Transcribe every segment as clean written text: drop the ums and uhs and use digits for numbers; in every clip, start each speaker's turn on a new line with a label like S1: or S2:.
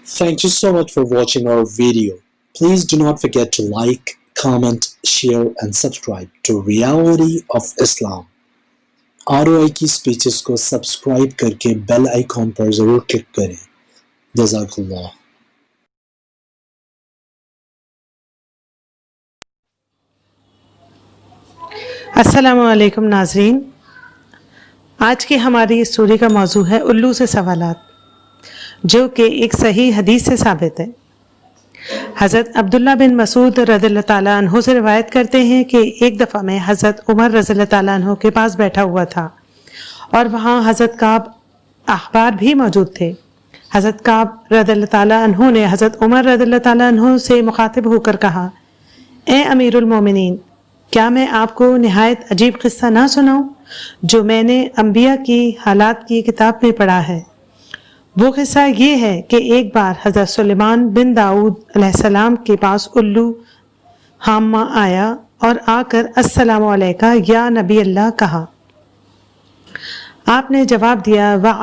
S1: Thank you so much for watching our video. Please do not forget to like, comment, share and subscribe to Reality of Islam. ROI की speeches को subscribe करके bell icon पर जरूर click करें। जज़ाकल्लाह।
S2: अस्सलामु अलैकुम नाज़रीन, आज की हमारी इस स्टोरी का मौजू है उल्लू से सवालात, जो कि एक सही हदीस से साबित है। हज़रत अब्दुल्ला बिन मसूद रज़ियल्लाहु ताला अन्हु से रिवायत करते हैं कि एक दफ़ा में हज़रत उमर रज़ियल्लाहु ताला अन्हु के पास बैठा हुआ था और वहाँ हज़रत काब अहबार भी मौजूद थे। हज़रत काब रज़ियल्लाहु ताला अन्हु ने हज़रत उमर रज़ियल्लाहु ताला अन्हु से मुखातिब होकर कहा, ए अमीरुल मोमिनीन, क्या मैं आपको निहायत अजीब किस्सा ना सुनाऊं जो मैंने अंबिया की हालात की किताब में पढ़ा है। वो किस्सा ये है कि एक बार हज़रत सुलेमान बिन दाऊद अलैहिस्सलाम के पास उल्लू हाम्मा आया और आकर अस्सलामु अलैका या नबी अल्लाह कहा। आपने जवाब दिया व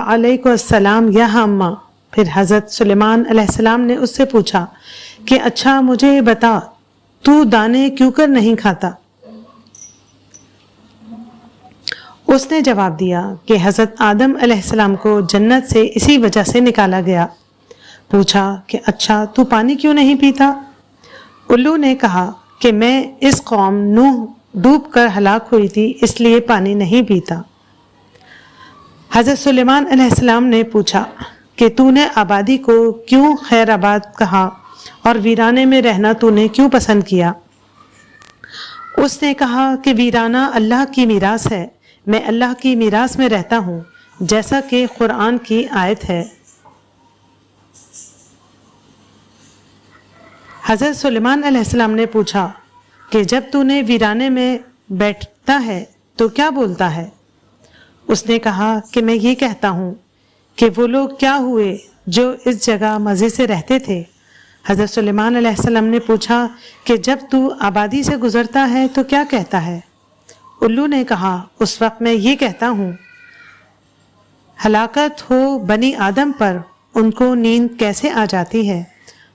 S2: अलैकुम अस्सलाम या हाम्मा। फिर हज़रत सुलेमान अलैहिस्सलाम ने उससे पूछा कि अच्छा मुझे बता, तू दाने क्यों कर नहीं खाता? उसने जवाब दिया कि हज़रत आदम अलैहिस्सलाम को जन्नत से इसी वजह से निकाला गया। पूछा कि अच्छा तू पानी क्यों नहीं पीता? उल्लू ने कहा कि मैं इस कौम नूह डूब कर हलाक हुई थी, इसलिए पानी नहीं पीता। हज़रत सुलेमान अलैहिस्सलाम ने पूछा कि तूने आबादी को क्यों खैर आबाद कहा और वीराने में रहना तूने क्यों पसंद किया? उसने कहा कि वीराना अल्लाह की मीरास है, मैं अल्लाह की मीरास में रहता हूँ, जैसा कि कुरान की आयत है। हज़रत सुलेमान अलैहिस्सलाम ने पूछा कि जब तूने वीराने में बैठता है तो क्या बोलता है? उसने कहा कि मैं ये कहता हूँ कि वो लोग क्या हुए जो इस जगह मज़े से रहते थे। हज़रत सुलेमान अलैहिस्सलाम ने पूछा कि जब तू आबादी से गुज़रता है तो क्या कहता है? उल्लू ने कहा, उस वक्त मैं ये कहता हूँ, हलाकत हो बनी आदम पर, उनको नींद कैसे आ जाती है,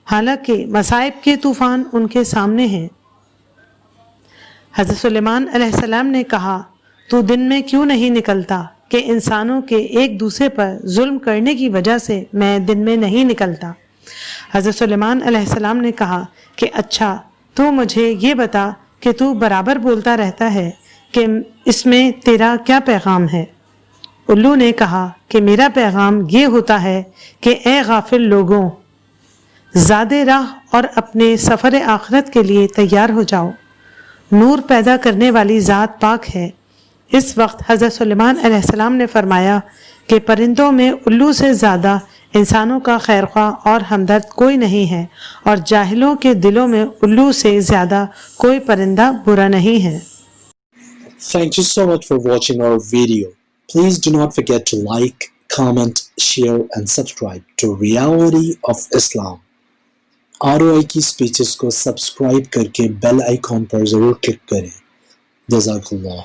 S2: हालांकि मसाइब के तूफ़ान उनके सामने हैं। हज़रत सुलेमान अलैहिस्सलाम ने कहा, तू दिन में क्यों नहीं निकलता कि इंसानों के एक दूसरे पर जुल्म करने की वजह से मैं दिन में नहीं निकलता। हज़रत सुलेमान अलैहिस्सलाम ने कहा कि अच्छा तू मुझे ये बता कि तू बराबर बोलता रहता है कि इसमें तेरा क्या पैगाम है? उल्लू ने कहा कि मेरा पैगाम ये होता है कि ए गाफिल लोगों, ज़ादे राह और अपने सफ़र आखिरत के लिए तैयार हो जाओ। नूर पैदा करने वाली ज़ात पाक है। इस वक्त हज़रत सुलेमान अलैहिस्सलाम ने फरमाया कि परिंदों में उल्लू से ज़्यादा इंसानों का खैरख्वाह और हमदर्द कोई नहीं है और जाहिलों के दिलों में उल्लू से ज़्यादा कोई परिंदा बुरा नहीं है।
S1: Thank you so much for watching our video. Please do not forget to like, comment, share and subscribe to Reality of Islam. ROI की स्पीचेस को सब्सक्राइब करके बेल आइकॉन पर जरूर क्लिक करें। जज़ाकल्लाह।